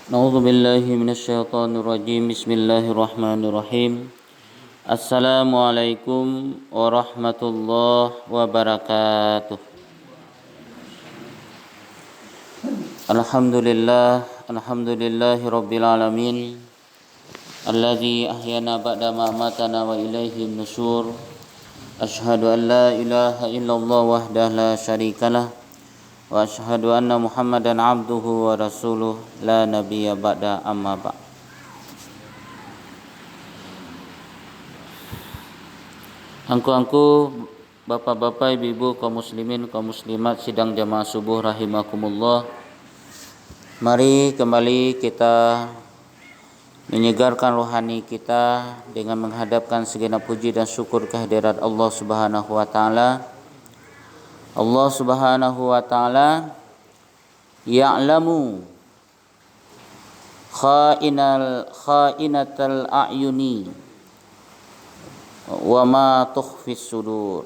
A'udzu billahi minasyaitonir rajim. Bismillahirrahmanirrahim. Assalamualaikum warahmatullahi wabarakatuh. Alhamdulillahi rabbil alamin. Alladzi ahyana ba'da ma amatana wa ilaihin nusyur. Asyhadu an la ilaha illallah wahdahu la syarikalah. Wa asyhadu anna Muhammadan abduhu wa rasuluh la nabiyya ba'da amma ba'. Angku-angku, bapak-bapak, ibu-ibu, kaum muslimin, kaum muslimat, sidang jamaah subuh rahimakumullah. Mari kembali kita menyegarkan rohani kita dengan menghadapkan segenap puji dan syukur kehadirat Allah Subhanahu wa taala. Allah Subhanahu wa taala ya'lamu kha'inatal a'yuni wa ma tukhfis sudur.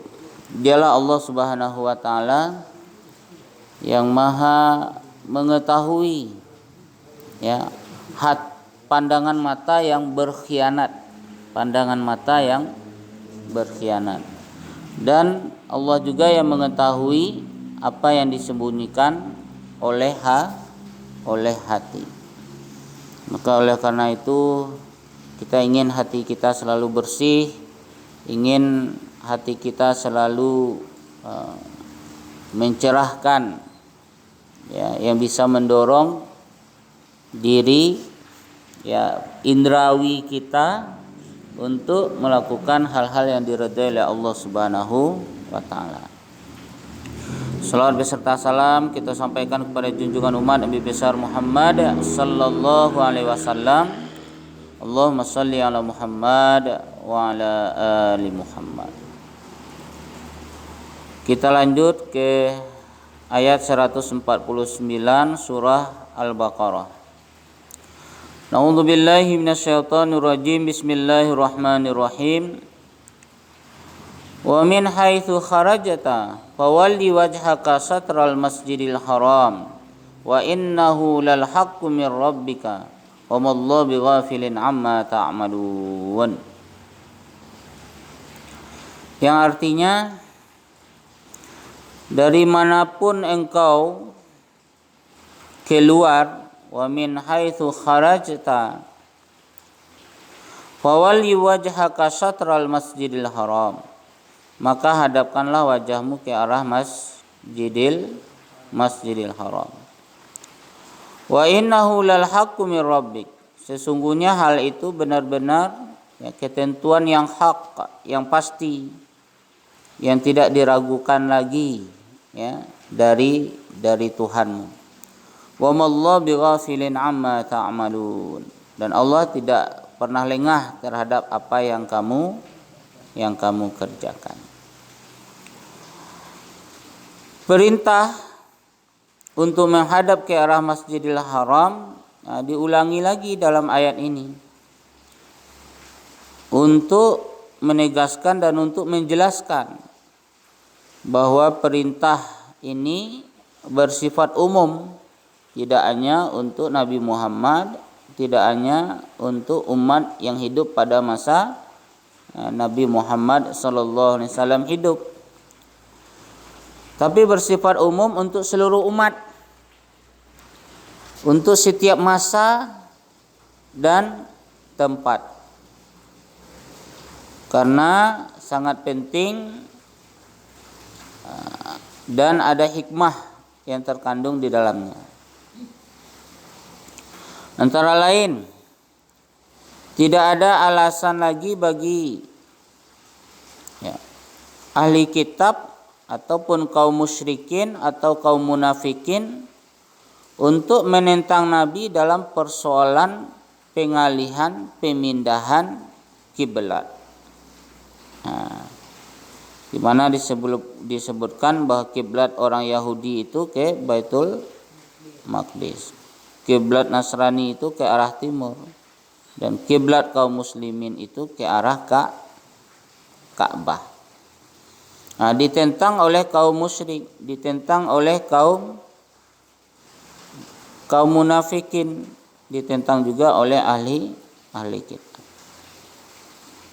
Dialah Allah Subhanahu wa taala yang maha mengetahui ya pandangan mata yang berkhianat, dan Allah juga yang mengetahui apa yang disembunyikan oleh hati. Maka oleh karena itu kita ingin hati kita selalu bersih, ingin hati kita selalu mencerahkan ya, yang bisa mendorong diri ya indrawi kita untuk melakukan hal-hal yang diridhai oleh Allah Subhanahu wa taala. Salawat beserta salam kita sampaikan kepada junjungan umat Nabi besar Muhammad sallallahu alaihi wasallam. Allahumma shalli ala Muhammad wa ala ali Muhammad. Kita lanjut ke ayat 149 surah Al-Baqarah. A'udzu billahi minasyaitonir rajim. Bismillahirrahmanirrahim. Wa min haitsu kharajta fawalli wajhaka satral masjidil haram wa innahu lal haqqu mir rabbika wa mallahu bighafilin amma ta'malun. Yang artinya, dari manapun engkau keluar, wa min haitsu kharajta fawalli wajhaka syatral masjidil haram, maka hadapkanlah wajahmu ke arah masjidil haram. Wa innahu lal haqqu mir rabbik, sesungguhnya hal itu benar-benar ya, ketentuan yang hak, yang pasti, yang tidak diragukan lagi ya dari Tuhanmu. Wa mallahu bighafilin amma ta'malun, dan Allah tidak pernah lengah terhadap apa yang kamu kerjakan. Perintah untuk menghadap ke arah Masjidil Haram diulangi lagi dalam ayat ini untuk menegaskan dan untuk menjelaskan bahwa perintah ini bersifat umum, tidak hanya untuk Nabi Muhammad, tidak hanya untuk umat yang hidup pada masa Nabi Muhammad sallallahu alaihi wasallam hidup, tapi bersifat umum untuk seluruh umat, untuk setiap masa dan tempat. Karena sangat penting dan ada hikmah yang terkandung di dalamnya. Antara lain, tidak ada alasan lagi bagi ya, ahli kitab ataupun kaum musyrikin atau kaum munafikin untuk menentang Nabi dalam persoalan pengalihan, pemindahan kiblat. Di mana disebutkan bahwa kiblat orang Yahudi itu ke Baitul Maqdis, kiblat Nasrani itu ke arah timur, dan kiblat kaum muslimin itu ke arah Ka'bah. Ditentang oleh kaum musyrik, ditentang oleh kaum munafikin, ditentang juga oleh ahli kitab.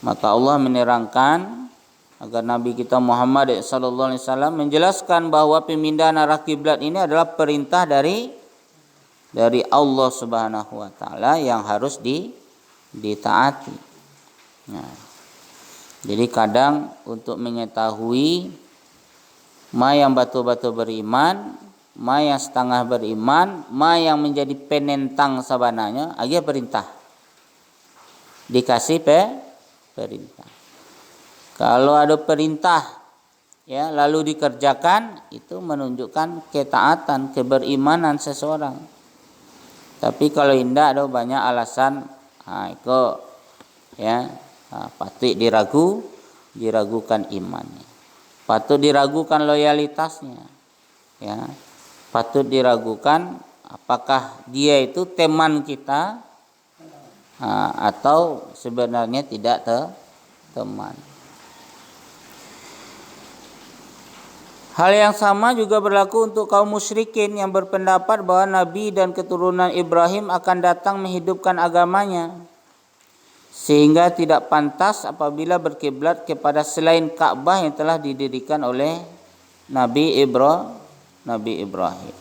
Maka Allah menerangkan agar Nabi kita Muhammad sallallahu alaihi wasallam menjelaskan bahwa pemindahan arah kiblat ini adalah perintah dari Allah Subhanahu wa taala yang harus ditaati. Nah, jadi kadang untuk mengetahui ma yang betul-betul beriman, ma yang setengah beriman, ma yang menjadi penentang sabananya, aja perintah. Dikasih perintah. Kalau ada perintah ya lalu dikerjakan, itu menunjukkan ketaatan, keberimanan seseorang. Tapi kalau tidak ada banyak alasan, itu ya patut diragukan imannya. Patut diragukan loyalitasnya. Ya. Patut diragukan apakah dia itu teman kita atau sebenarnya tidak teman. Hal yang sama juga berlaku untuk kaum musyrikin yang berpendapat bahwa Nabi dan keturunan Ibrahim akan datang menghidupkan agamanya. Sehingga tidak pantas apabila berkiblat kepada selain Ka'bah yang telah didirikan oleh Nabi Ibrahim.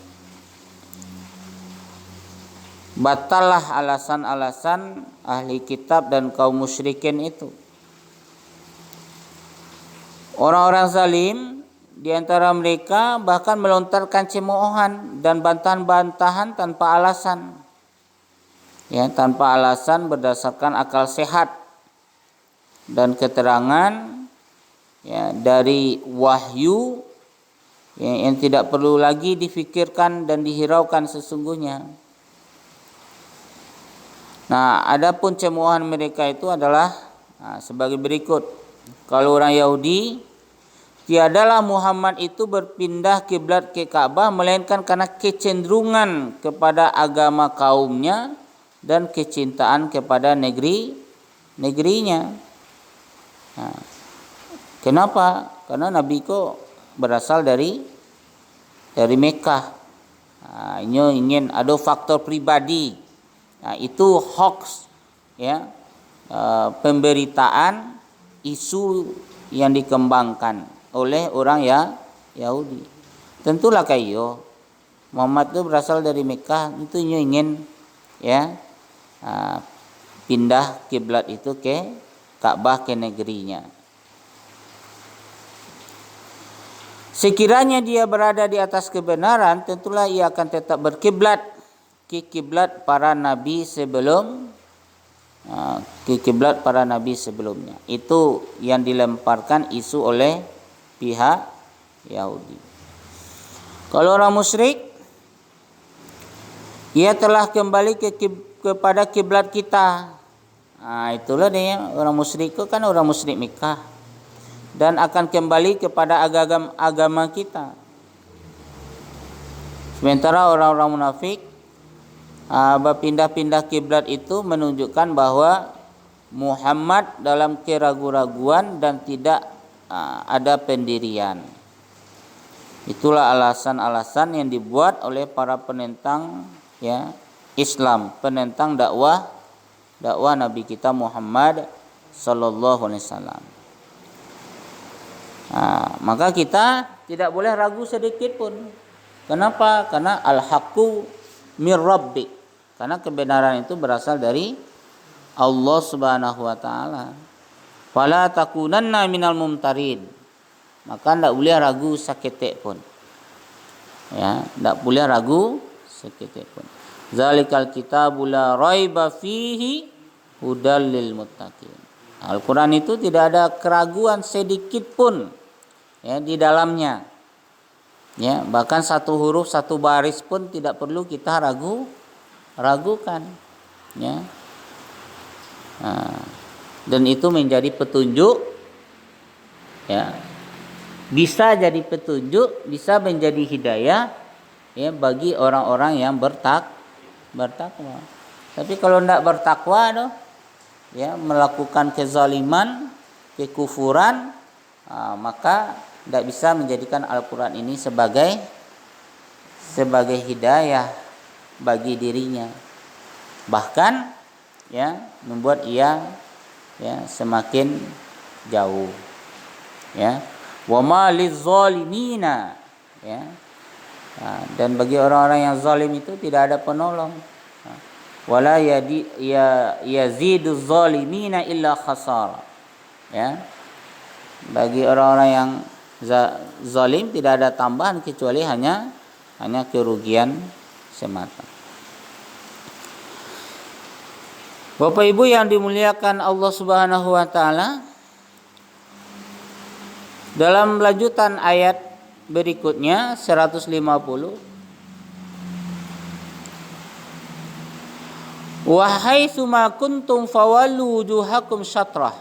Batallah alasan-alasan ahli kitab dan kaum musyrikin itu. Orang-orang zalim di antara mereka bahkan melontarkan cemoohan dan bantahan-bantahan tanpa alasan. Ya, tanpa alasan berdasarkan akal sehat dan keterangan ya, dari wahyu ya, yang tidak perlu lagi difikirkan dan dihiraukan sesungguhnya. Nah, adapun cemoohan mereka itu adalah sebagai berikut. Kalau orang Yahudi, tiadalah Muhammad itu berpindah kiblat ke Ka'bah melainkan karena kecenderungan kepada agama kaumnya dan kecintaan kepada negerinya. Nah, kenapa? Karena Nabi kok berasal dari Mekah. Ini ingin ada faktor pribadi. Nah, itu hoax, ya, pemberitaan isu yang dikembangkan oleh orang Yahudi. Tentulah kayo Muhammad itu berasal dari Mekah, itu ingin ya pindah kiblat itu ke Ka'bah, ke negerinya. Sekiranya dia berada di atas kebenaran, tentulah ia akan tetap berkiblat ke kiblat para nabi sebelum ke kiblat para nabi sebelumnya. Itu yang dilemparkan isu oleh pihak Yahudi. Kalau orang musyrik, ia telah kembali kepada kiblat kita. Itulah dia orang musyrik itu kan orang musyrik Mekah dan akan kembali kepada agama kita. Sementara orang-orang munafik berpindah-pindah kiblat itu menunjukkan bahwa Muhammad dalam keraguan-raguan dan tidak ada pendirian. Itulah alasan-alasan yang dibuat oleh para penentang ya Islam, penentang dakwah Nabi kita Muhammad sallallahu alaihi wasallam. Maka kita tidak boleh ragu sedikit pun. Kenapa? Karena al-haqqu mir rabbik. Karena kebenaran itu berasal dari Allah Subhanahu wa taala. Fala takunanna minal mumtarin. Maka tidak boleh ragu saketek pun. Ya, tidak boleh ragu saketek pun. Zalikal kitabu la raiba fihi hudal lil muttaqin. Al-Quran itu tidak ada keraguan sedikit pun ya di dalamnya. Ya, bahkan satu huruf, satu baris pun tidak perlu kita ragukan. Ya. Dan itu menjadi petunjuk. Ya. Bisa jadi petunjuk, bisa menjadi hidayah ya bagi orang-orang yang bertakwa. Tapi kalau tidak bertakwa ya melakukan kezaliman, kekufuran, maka tidak bisa menjadikan Al-Quran ini sebagai hidayah bagi dirinya. bahkan ya membuat ia ya semakin jauh. Ya, wa ma lizzalimina, ya. Nah, dan bagi orang-orang yang zalim itu tidak ada penolong. Wala yaziduz zalimina illa khasara. Ya. Bagi orang-orang yang zalim tidak ada tambahan kecuali hanya kerugian semata. Bapak Ibu yang dimuliakan Allah Subhanahu wa taala, dalam lanjutan ayat berikutnya 150, wa haitsu ma kuntum fawallu wujuhakum syatrah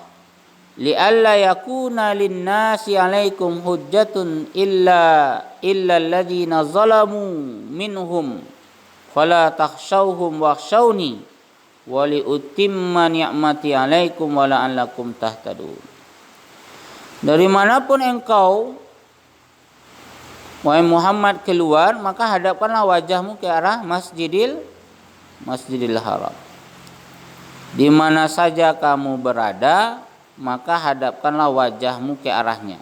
li'alla yakuna lin-nasi 'alaikum hujjatun illa alladziina zalamu minhum fala takhshawhum wakhshawni wa liutimma ni'mati 'alaikum wa la'allakum tahtadun. Dari manapun engkau wahai Muhammad keluar, maka hadapkanlah wajahmu ke arah Masjidil Haram. Di mana saja kamu berada, maka hadapkanlah wajahmu ke arahnya.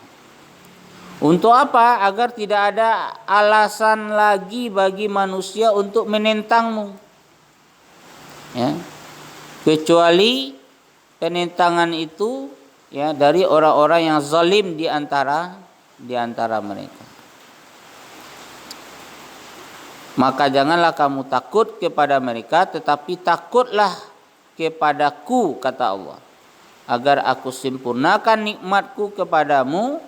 Untuk apa? Agar tidak ada alasan lagi bagi manusia untuk menentangmu. Ya. Kecuali penentangan itu ya dari orang-orang yang zalim di antara mereka. Maka janganlah kamu takut kepada mereka, tetapi takutlah kepadaku, kata Allah, agar aku sempurnakan nikmatku kepadamu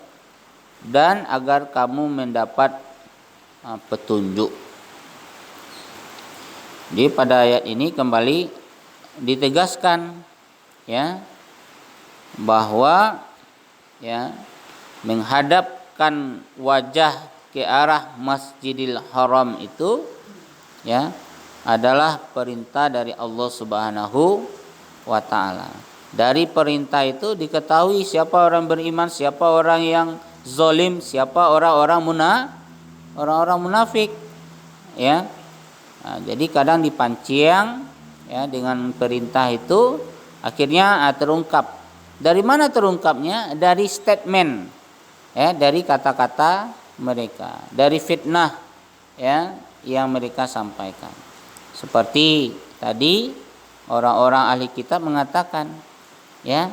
dan agar kamu mendapat petunjuk. Jadi pada ayat ini kembali ditegaskan ya bahwa ya menghadapkan wajah ke arah Masjidil Haram itu ya adalah perintah dari Allah Subhanahu wa taala. Dari perintah itu diketahui siapa orang beriman, siapa orang yang zalim, siapa orang-orang munafik ya. Nah, jadi kadang dipancing ya dengan perintah itu akhirnya terungkap. Dari mana terungkapnya? Dari statement ya, dari kata-kata mereka, dari fitnah ya yang mereka sampaikan. Seperti tadi orang-orang ahli kitab mengatakan ya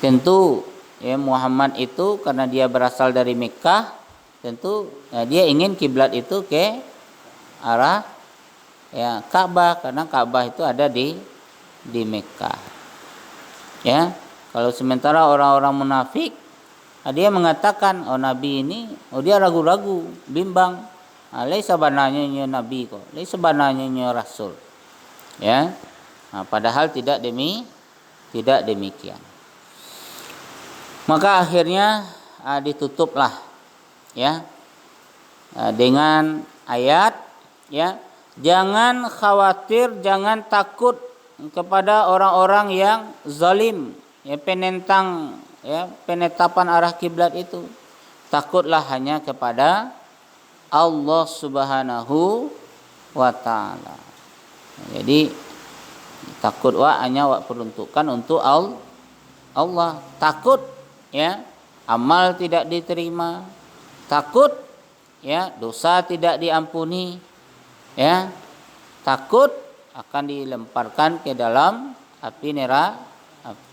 tentu ya Muhammad itu karena dia berasal dari Mekah, tentu ya, dia ingin kiblat itu ke arah ya Ka'bah, karena Ka'bah itu ada di Mekah. Ya, kalau sementara orang-orang munafik dia mengatakan Nabi ini dia ragu-ragu, bimbang. Laisa bananya Nabi kok, laisa bananya Rasul. Ya. Nah, padahal tidak demikian. Maka akhirnya ditutuplah ya dengan ayat ya, jangan khawatir, jangan takut kepada orang-orang yang zalim ya, penentang ya penetapan arah kiblat itu. Takutlah hanya kepada Allah Subhanahu wa taala. Jadi takut hanya peruntukan untuk Allah. Takut ya amal tidak diterima, takut ya dosa tidak diampuni, ya takut akan dilemparkan ke dalam api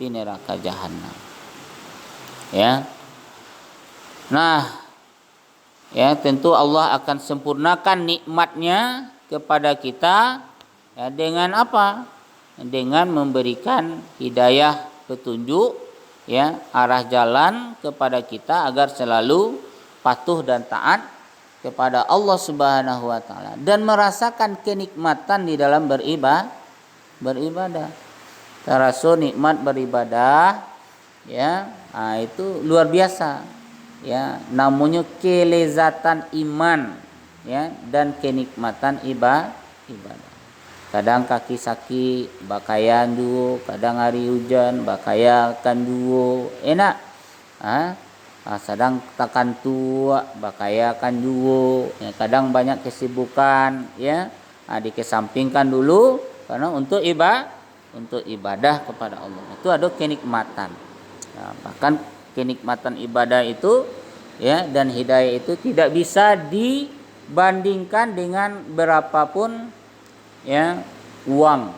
neraka jahanam. Ya. Nah, ya tentu Allah akan sempurnakan nikmatnya kepada kita ya, dengan apa? Dengan memberikan hidayah, petunjuk ya, arah jalan kepada kita agar selalu patuh dan taat kepada Allah Subhanahu wa taala dan merasakan kenikmatan di dalam beribadah. Terasa nikmat beribadah ya, itu luar biasa ya, namanya kelezatan iman ya dan kenikmatan ibadah. Kadang kaki sakit bakayan duo, kadang hari hujan bakayakan duo, enak Sedang takan tua bakayakan juga ya, kadang banyak kesibukan ya, dikesampingkan dulu karena untuk ibadah kepada Allah itu ada kenikmatan ya, bahkan kenikmatan ibadah itu ya dan hidayah itu tidak bisa dibandingkan dengan berapapun ya uang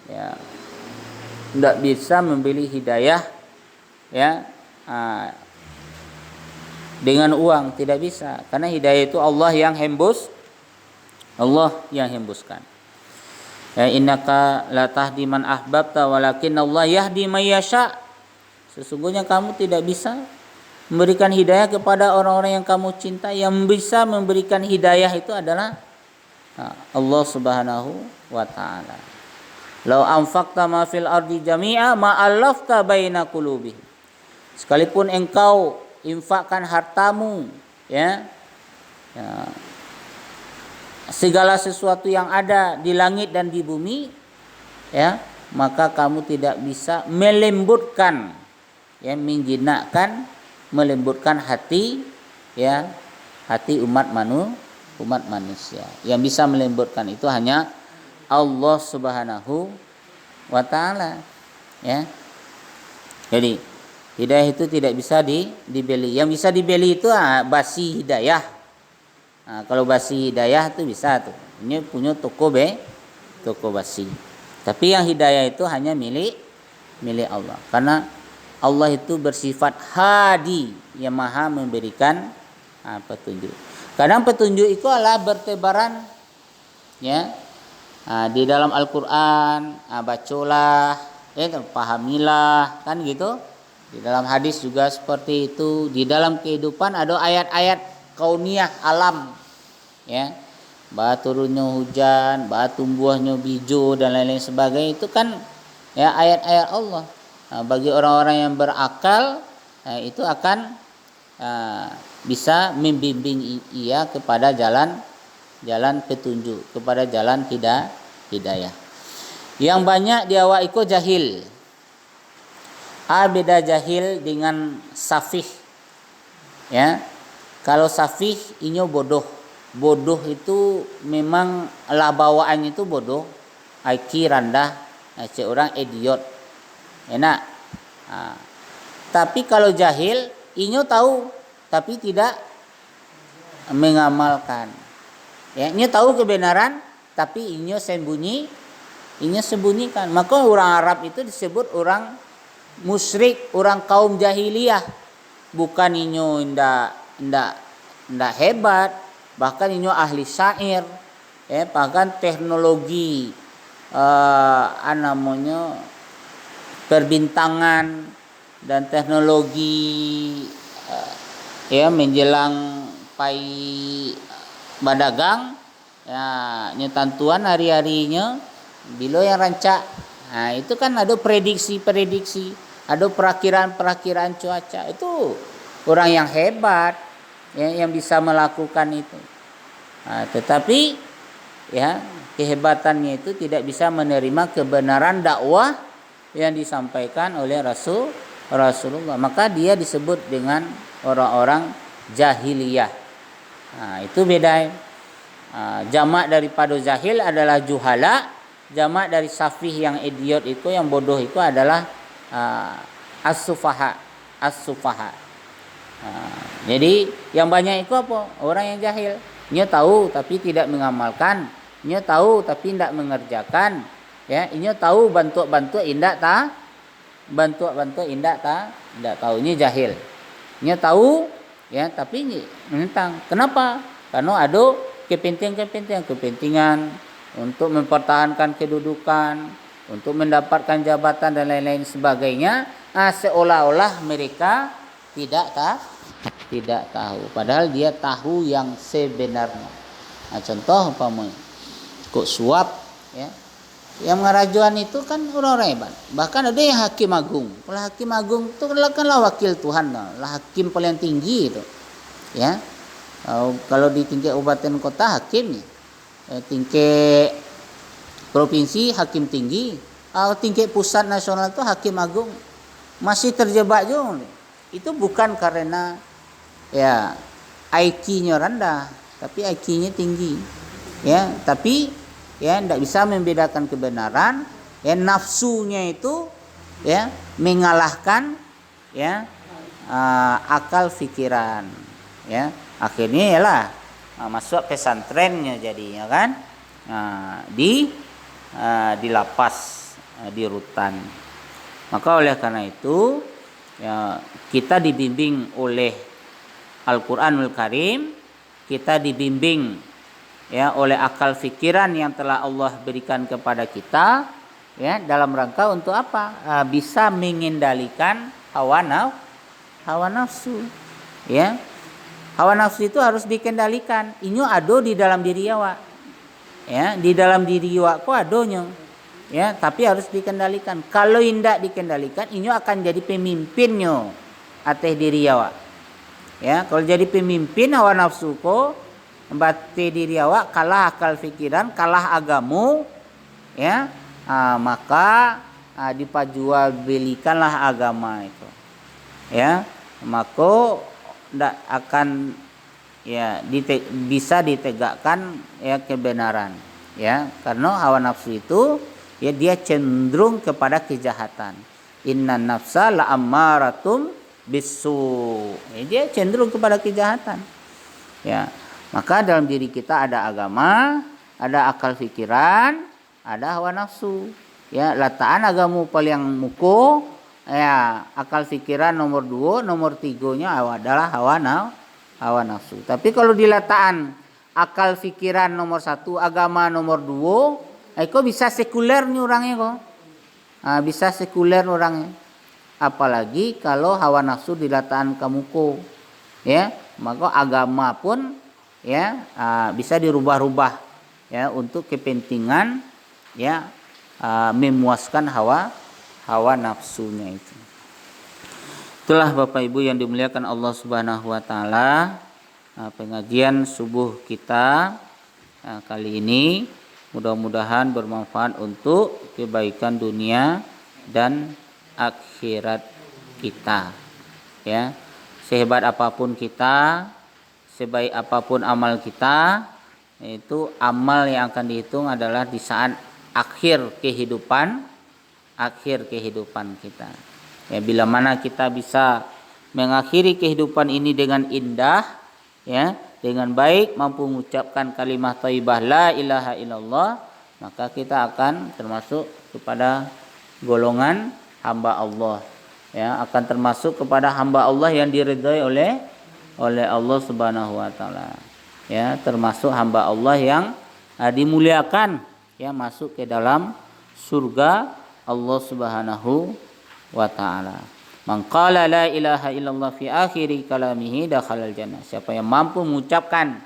ya, tidak bisa membeli hidayah ya dengan uang, tidak bisa, karena hidayah itu Allah yang hembuskan. Ya, innaka la tahdi man ahbabta walakin Allah yahdi may yasha. Sesungguhnya kamu tidak bisa memberikan hidayah kepada orang-orang yang kamu cinta. Yang bisa memberikan hidayah itu adalah Allah Subhanahu wa taala. Lau anfaqta ma fil ardi jami'a ma allafta baina qulubihim. Sekalipun engkau infakkan hartamu ya, segala sesuatu yang ada di langit dan di bumi ya, maka kamu tidak bisa melembutkan ya, menjinakkan, melembutkan hati ya, hati umat manusia. Yang bisa melembutkan itu hanya Allah Subhanahu wa taala ya. Jadi hidayah itu tidak bisa dibeli. Yang bisa dibeli itu basi hidayah. Kalau basi hidayah itu bisa tuh. Ini punya toko basi. Tapi yang hidayah itu hanya milik Allah. Karena Allah itu bersifat hadi, yang maha memberikan petunjuk. Kadang petunjuk itu adalah bertebaran ya. Di dalam Al-Qur'an, bacalah, pahamilah, kan gitu. Di dalam hadis juga seperti itu. Di dalam kehidupan ada ayat-ayat kauniyah alam ya. Bah turunnya hujan, bah tumbuhnya bijo dan lain-lain sebagainya, itu kan ya ayat-ayat Allah. Bagi orang-orang yang berakal itu akan bisa membimbing ia kepada jalan petunjuk, kepada jalan hidayah. Yang banyak diawak iko jahil. Beda jahil dengan safih ya. Kalau safih inyo bodoh. Bodoh itu memang lah bawaannya itu bodoh, IQ rendah, orang idiot enak. Tapi kalau jahil inyo tahu tapi tidak mengamalkan ya. Inyo tahu kebenaran tapi inyo sembunyikan. Maka orang Arab itu disebut orang musyrik, orang kaum jahiliyah. Bukan inyo ndak hebat, bahkan inyo ahli syair ya, bahkan teknologi namanya perbintangan dan teknologi ya menjelang pai badagang ya, nyetantuan hari-harinya bilo yang rancak. Itu kan ada prediksi, ada perakiran cuaca. Itu orang yang hebat ya, yang bisa melakukan itu. Tetapi ya kehebatannya itu tidak bisa menerima kebenaran dakwah yang disampaikan oleh Rasulullah. Maka dia disebut dengan orang-orang jahiliyah. Itu beda. Jamak daripada jahil adalah juhala. Jamak dari safih yang idiot itu, yang bodoh itu adalah as-sufaha. Jadi yang banyak itu apa? Orang yang jahil. Dia tahu tapi tidak mengamalkan. Dia tahu tapi tidak mengerjakan. Ya, dia tahu bantu indak ta. Bantu indak ta. Tidak tahu, ini jahil. Dia tahu ya tapi ini menentang. Kenapa? Karena ada kepentingan untuk mempertahankan kedudukan, untuk mendapatkan jabatan dan lain-lain sebagainya. Seolah-olah mereka tidak tahu, padahal dia tahu yang sebenarnya. Contoh umpamanya kok suap ya, yang ngerajuan itu kan orang-orang hebat. Bahkan ada yang hakim agung. Kalau hakim agung itu kan wakil Tuhan, lah hakim paling tinggi itu ya. Kalau di tingkat kabupaten kota hakim nih, tingkat provinsi hakim tinggi, tingkat pusat nasional itu hakim agung. Masih terjebak juga. itu bukan karena ya IQ-nya rendah, tapi IQ-nya tinggi. Ya, tapi ya tidak bisa membedakan kebenaran, ya nafsunya itu ya mengalahkan ya akal pikiran. Ya, akhirnya ialah masuk pesantrennya jadinya kan. Di lapas, di rutan. Maka oleh karena itu ya, kita dibimbing oleh Al-Qur'anul Karim, kita dibimbing ya oleh akal fikiran yang telah Allah berikan kepada kita ya dalam rangka untuk apa? Bisa mengendalikan hawa nafsu. Ya. Hawa nafsu itu harus dikendalikan. Inyo ado di dalam diri awak. Ya, di dalam diri awak ko adonyo. Ya, tapi harus dikendalikan. Kalau indak dikendalikan, inyo akan jadi pemimpinnya atas diri awak. Ya, kalau jadi pemimpin hawa nafsu ko membate diri awak, kalah akal fikiran, kalah agamu, ya, maka dipajual belikanlah agama itu. Ya, maka ndak akan ya bisa ditegakkan ya kebenaran. Ya, karena hawa nafsu itu ya dia cenderung kepada kejahatan. Innan nafsa la'ammaratum bisu. Ya, dia cenderung kepada kejahatan. Ya, maka dalam diri kita ada agama, ada akal fikiran, ada hawa nafsu. Ya, lataan agamu paling muko, ya akal fikiran nomor 2, nomor 3-nya adalah hawa nafsu. Tapi kalau dilataan akal fikiran nomor 1, agama nomor 2, kok bisa sekuler nih orangnya kok. Bisa sekuler orangnya. Apalagi kalau hawa nafsu dilataan kamuko. Ya, maka agama pun ya bisa dirubah-rubah ya untuk kepentingan ya memuaskan hawa nafsunya itu. Itulah Bapak Ibu yang dimuliakan Allah Subhanahu wa taala, pengajian subuh kita kali ini mudah-mudahan bermanfaat untuk kebaikan dunia dan akhirat kita. Ya, sehebat apapun kita, sebaik apapun amal kita, itu amal yang akan dihitung adalah di saat akhir kehidupan kita. Ya, bila mana kita bisa mengakhiri kehidupan ini dengan indah, ya, dengan baik, mampu mengucapkan kalimat thayyibah la ilaha illallah, maka kita akan termasuk kepada golongan hamba Allah. Ya, akan termasuk kepada hamba Allah yang diridhai oleh Allah Subhanahu wa taala. Ya, termasuk hamba Allah yang dimuliakan, ya, masuk ke dalam surga Allah Subhanahu wa taala. Man qala la ilaha illallah fi akhiri kalamihi dakhalal jannah. Siapa yang mampu mengucapkan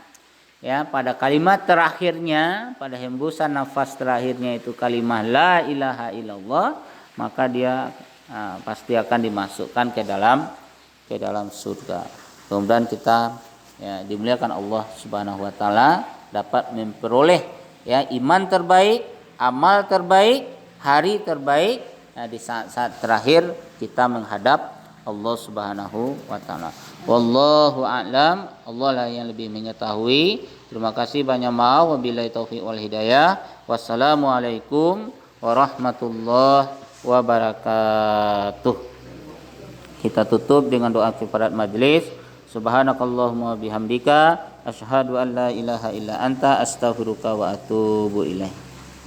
ya pada kalimat terakhirnya, pada hembusan nafas terakhirnya itu kalimat la ilaha illallah, maka dia pasti akan dimasukkan ke dalam surga. Kemudian kita ya dimuliakan Allah Subhanahu wa taala, dapat memperoleh ya iman terbaik, amal terbaik, hari terbaik di saat-saat terakhir kita menghadap Allah Subhanahu wa taala. Wallahu a'lam. Allah lah yang lebih mengetahui. Terima kasih banyak maaf, wabillahi taufiq wal hidayah. Wassalamualaikum warahmatullahi wabarakatuh. Kita tutup dengan doa kifarahat majelis. Subhanakallahumma bihamdika asyhadu an la ilaha illa anta astaghfiruka wa atubu ilaik.